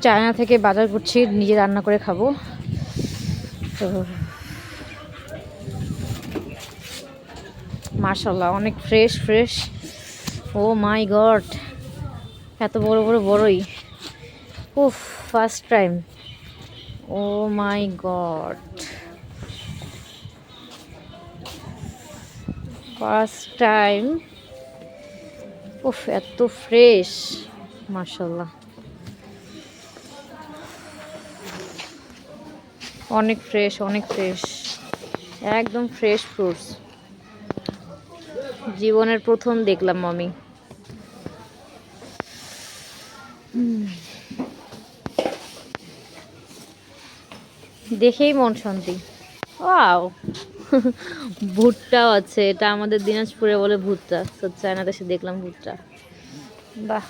China থেকে বাজার করছি, নিজে রান্না করে খাবো। তো মাশাআল্লাহ অনেক ফ্রেশ ফ্রেশ। ও মাই গড, এত বড় বড় বড়ই। উফ, ফার্স্ট টাইম। ও মাই গড, ফার্স্ট টাইম। উফ, এত ফ্রেশ, মাশাআল্লাহ অনেক ফ্রেশ, অনেক ফ্রেশ, একদম ফ্রেশ ফ্রুটস। জীবনের প্রথম দেখলাম আমি। দেখেই মন শান্তি। ওয়াও, ভুট্টাও আছে, এটা আমাদের দিনাজপুরে বলে ভুট্টা। তো চায়নাতে এসে দেখলাম ভুট্টা। বাহ।